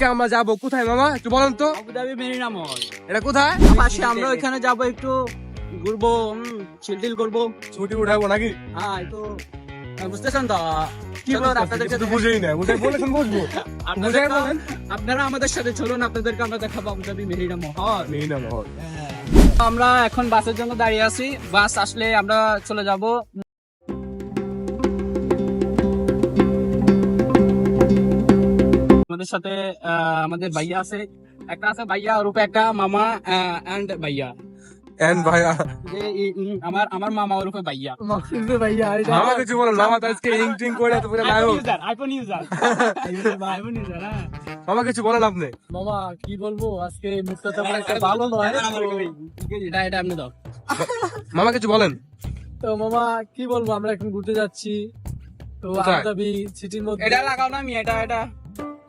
আজকে আমরা যাবো কোথায় মামা একটু বলেন তো? আবুধাবি মেরিনা মল এটা কোথায়? পাশে। আমরা ওইখানে যাবো, একটু ঘুরবো, চিল করবো, ছুটি উঠাবো নাকি? হ্যাঁ তো বুঝতেছেন তো কি চলুন আপনাদেরকে তো বুঝেই না, বুঝে বলেছেন বুঝবো। বুঝে বলেন। আপনারা আমাদের সাথে চলুন, আপনাদেরকে আমরা দেখাবো আবুধাবি মেরিনা মহল। নেই না মহল। আমরা এখন বাসের জন্য দাঁড়িয়ে আছি, বাস আসলে আমরা চলে যাব। আমাদের সাথে আমাদের ভাইয়া আছে, একটা আছে ভাইয়া, রূপে একটা মামা এন্ড ভাইয়া। এন্ড ভাইয়া আমার মামা ওর উপরে ভাইয়া। মামা কিছু বলেন, মামা তো আজকে ইংটিং করে এত পুরো নায়ক। IPhone user iPhone user. হ্যাঁ মামা কিছু বলেন আপনি? মামা কি বলবো, আজকে মুখটা তেমন একটা ভালো নয়। এটা আপনি দাও। মামা কিছু বলেন। তো মামা কি বলবো, আমরা এখন ঘুরতে যাচ্ছি তো কোথায়? আবুধাবি সিটির মধ্যে। এটা লাগাও না আমি, এটা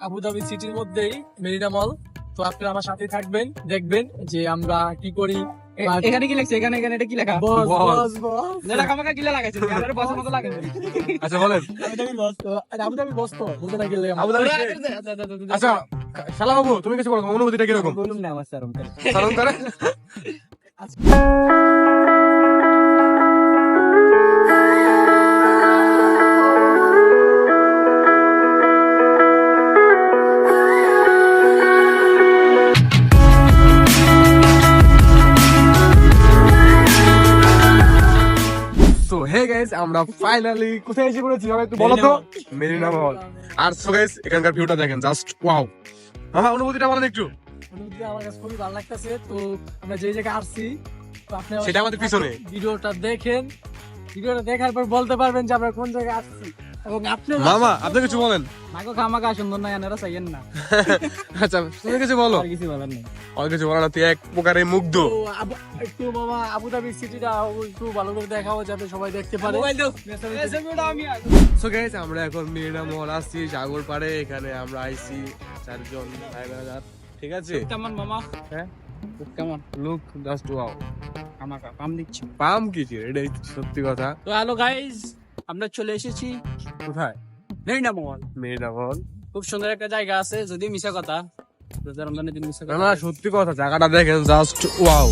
আবুধাবি সিটির মধ্যেই মেরিনা মল। তো আপনারা আমার সাথে থাকবেন, দেখবেন যে আমরা কি করি। এখানে কি লেখছে? এখানে এটা কি লেখা? বস বস। বস বস না লেখা আমাকে গিলা লাগাইছে, ক্যামেরার বসের মতো লাগাইছে। আচ্ছা বলেন। আবুধাবি বস তো, আবুধাবি বস তো বলতে না গেলে আবুধাবি আচ্ছা শালা বাবু তুমি কিছু বলো, অনুভূতিটা কিরকম? বলুন না আমার স্যার। সালাম করে। So, hey guys, আমরা ফাইনালি কোথায় এসে পড়েছি আমাকে একটু বলো তো? মেরিনা মল। আর সো গাইস এখানকার ভিউটা দেখেন, জাস্ট ওয়াও। মামা অনুভূতিটা বলেন একটু। অনুভূতিটা আমার কাছে খুবই ভালো লাগতেছে। তো আমরা যে জায়গায় আসছি, তো আপনি সেটা আমাদের পিছনে। ভিডিওটা দেখেন, ভিডিওটা দেখার পর বলতে পারবেন যে আমরা কোন জায়গায় আসছি। এবং আপনি মামা আপনি কিছু বলেন। মাগো খামাকা সুন্দর না, এনারা চাইয়েন না। আচ্ছা তুমি কিছু বলো। আর কিছু বলার নেই। আর কিছু বলো না, তুই এক প্রকারে মুগ্ধ। তো একটু মামা আবুধাবি সিটিটা একটু ভালো করে দেখাও, যাতে সবাই দেখতে পারে। মোবাইল দাও। এসে ভিডিও আমি সো গাইস আমরা এখন মেরিনা মল আসছি, সাগর পাড়ে। এখানে আমরা আইছি চারজন ভাই ব্রাদার, ঠিক আছে? কেমন মামা? হ্যাঁ কেমন? Look just wow. আমাকে পাম দিচ্ছি। পাম কিছু, এটাই সত্যি কথা। তো হ্যালো গাইজ, আমরা চলে এসেছি কোথায়? মেরিনা মল। মেরিনা মল। খুব সুন্দর একটা জায়গা আছে, যদি মিশা কথা, রোজা রমজানের দিন মিশা না কথা। না সত্যি কথা, জায়গাটা দেখেন জাস্ট ওয়াও।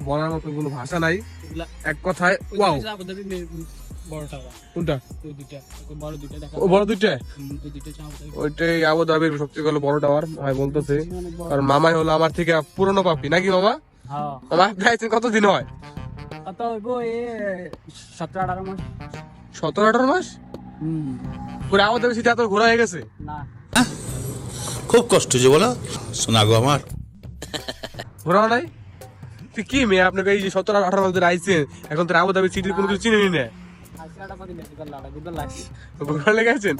বলার মতো কোনো ভাষা নাই, এক কথায় ওয়াও। আবুধাবি বড় টাকা, কোনটা? ওই দুইটা, ওই বড় দুইটা দেখা। ও বড় দুইটা? ওই দুইটা হচ্ছে আবুধাবি। ওইটাই আবুধাবির সবচেয়ে হলো বড় টাওয়ার আমি বলতেছি। আর মামাই হলো আমার থেকে পুরনো পাপি, নাকি মামা? হ্যাঁ, মামা প্রায় কতদিন হয়? কত হইবো? 17-18 মাস। 17-18 মাস? পুরো আবুধাবি সিটি এত ঘোরা হয়ে গেছে? না, খুব কষ্ট যে বলো, শোনা গো আমার। ঘোরা নাই? তুই কি মেয়ে আপনাকে এই যে 17-18 মাস ধরে আইছেন, এখন তো আবুধাবি সিটির কোনো কিছু চিনি না, আজকালটা কদিন দেখি লাড়া গুলো লাগছে। ঘোরা লেগেছেন?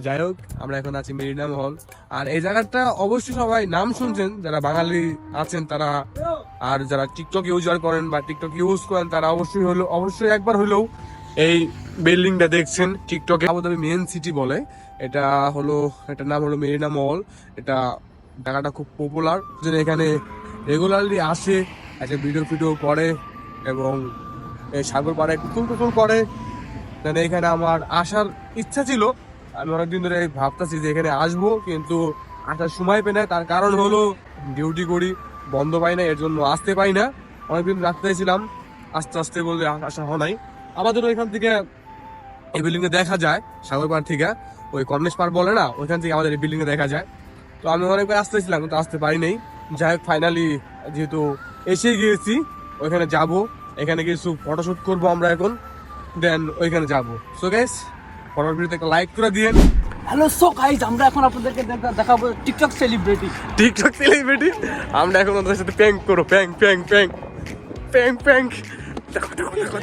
যাই হোক আমরা এখন আছি মেরিনা মহল। আর এই জায়গাটা অবশ্যই সবাই নাম শুনছেন, যারা বাঙালি আছেন তারা, আর যারা টিকটক ইউজার করেন বা টিকটক ইউজ করেন তারা অবশ্যই একবার হলেও এই বিল্ডিংটা দেখছেন টিকটকে। আবুধাবি মেইন সিটি বলে, এটার নাম হলো মেরিনা মল। এটা জায়গাটা খুব পপুলার, যেন এখানে রেগুলারলি আসে, একটা ভিডিও করে এবং এই সাগর পাড়ে কুতুল করে। মানে এখানে আমার আসার ইচ্ছা ছিল, আমি অনেকদিন ধরে ভাবতেছি যে এখানে আসবো, কিন্তু আসার সময় পাই না। তার কারণ হলো ডিউটি করি, বন্ধ পাই না, এর জন্য আসতে পাই না। অনেকদিন রাখতে ছিলাম, আস্তে আস্তে বললে আসা হয় নাই। আমাদের এখান থেকে এই বিল্ডিং এ দেখা যায়, সাগর পাড় থেকে ওই কর্নেশ পার্ক বলে না, ওইখান থেকে আমাদের এই বিল্ডিং এ দেখা যায়। তো আমি অনেকবার আসতেছিলাম কিন্তু আসতে পারি নাই। যাই হোক ফাইনালি যেহেতু এসে গিয়েছি, ওইখানে যাব, এখানে কিছু ফটোশুট করবো আমরা এখন, দেন ওইখানে যাবো। সো গাইস পরের ভিডিওতে একটা লাইক করে দিয়েন। হ্যালো সো গাইজ, আমরা এখন আপনাদেরকে দেখাবো টিকটক সেলিব্রিটি। টিকটক সেলিব্রিটি আমরা এখন ওদের সাথে প্যাং করো, প্যাং প্যাং প্যাং প্যাং প্যাং। দেখো দেখো দেখো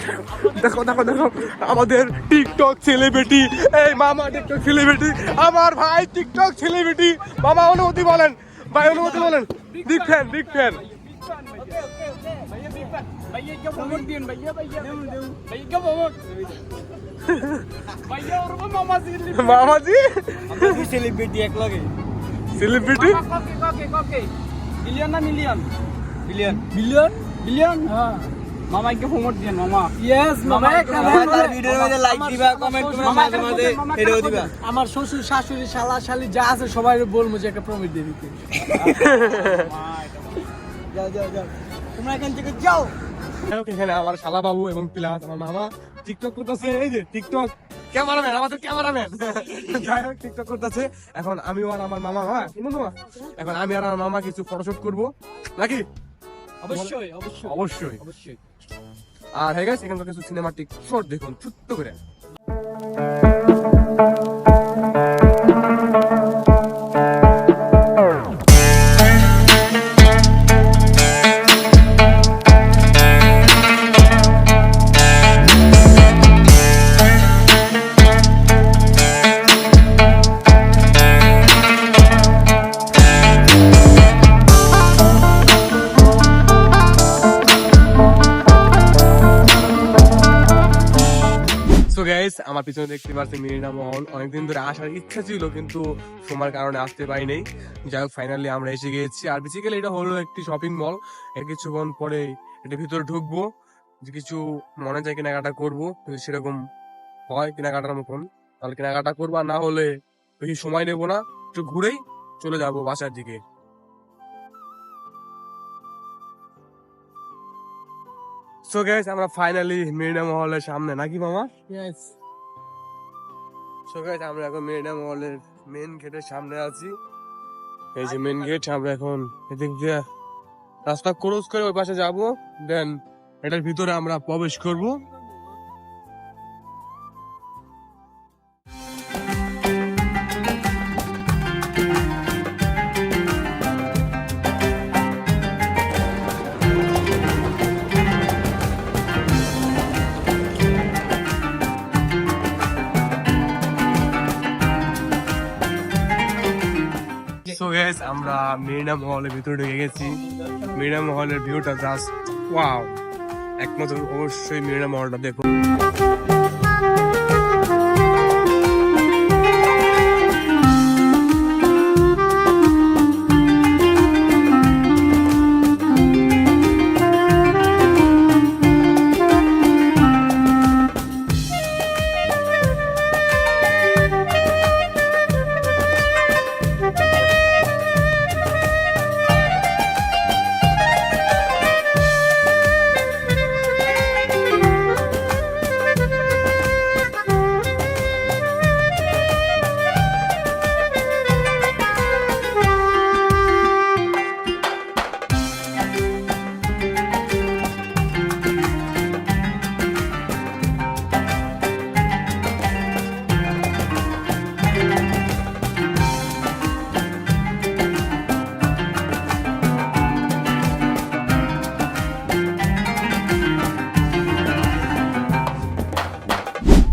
দেখো দেখো দেখো আমাদের টিকটক সেলিব্রিটি, এই মামা টিকটক সেলিব্রিটি, আমার ভাই টিকটক সেলিব্রিটি। মামা অনুমতি বলেন, ভাই অনুমতি বলেন। Big fan big fan. भैया क्या प्रमोट दियन भैया भैया भैया क्या प्रमोट भैया और वो मामा মামাজি जी सेलिब्रिटी एक लगे সেলিব্রিটি। कोके मिलियन ना मिलियन बिलियन बिलियन बिलियन हां মামাকে প্রমোট দিন মামা। ইয়েস মামা একটা তার ভিডিওর মধ্যে লাইক দিবা, কমেন্ট করবা, মামা মাঝে মাঝে এটাও দিবা। আমার শ্বশুর শাশুড়ি শালা শালি যা আছে সবাই বলবো যে একটা প্রমিট দিয়ে দিতে। যাও যাও যাও, তোমরা এখান থেকে যাও। এখানে আমার শালা বাবু এবং প্লাস আমার মামা টিকটক করতেছে। এই যে টিকটক ক্যামেরাম্যান, আমাদের ক্যামেরাম্যান যাই হোক টিকটক করতেছে। এখন আমি আর আমার মামা, হ্যাঁ কি বন্ধু, এখন আমি আর আমার মামা কিছু ফটোশুট করবো নাকি? অবশ্যই অবশ্যই অবশ্যই। অবশ্যই। আর হয়ে গেছে এখানকার কিছু সিনেমাটিক শর্ট দেখুন ছোট্ট করে। সো গাইস, আমার পিছনে দেখতে পাচ্ছি মেরিনা মহল। অনেকদিন ধরে আসার ইচ্ছা ছিল কিন্তু সময়ের কারণে আসতে পারিনি। যাই হোক ফাইনালি আমরা এসে গেছি। আর বেসিক্যালি এটা হলো একটি শপিং মল। এর কিছুক্ষণ পরে এটা ভিতরে ঢুকবো, যে কিছু মনে চাই কেনাকাটা করবো, যদি সেরকম হয় কেনাকাটার মতন তাহলে কেনাকাটা করবো, আর না হলে বেশি সময় নেবো না, একটু ঘুরেই চলে যাবো বাসার দিকে। সো গাইস, আমরা ফাইনালি মেরিনা মহলের সামনে, নাকি মামা? ইয়েস। সো গাইস, আমরা এখন মেরিনা মহলের মেন গেটের সামনে আছি। এই যে মেন গেট, আমরা এখন এদিক দিয়ে রাস্তা ক্রস করে ওই পাশে যাব, দেন এটার ভিতরে আমরা প্রবেশ করব। সো গাইস, আমরা মেরিনা মহলের ভিতরে ঢুকে গেছি। মেরিনা মহলের ভিউটা জাস্ট ওয়াও, একমাত্র অবশ্যই মেরিনা মহলটা দেখুন।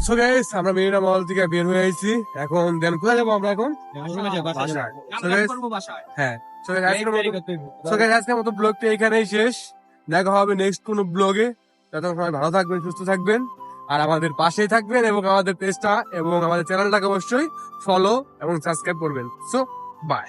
সো গাইস, আমরা মেরিনা মহল থেকে বের হয়ে আইছি। এখন দেন কোথায় যাবো আমরা এখন? বাসায়। So guys, হ্যাঁ, so guys, আজকের মতো ব্লগটা এখানেই শেষ। দেখা হবে নেক্সট কোন ব্লগে। ততক্ষণ সবাই ভালো থাকবেন, সুস্থ থাকবেন, আর আমাদের পাশেই থাকবেন, এবং আমাদের পেজটা এবং আমাদের চ্যানেলটাকে অবশ্যই ফলো এবং সাবস্ক্রাইব করবেন। So by.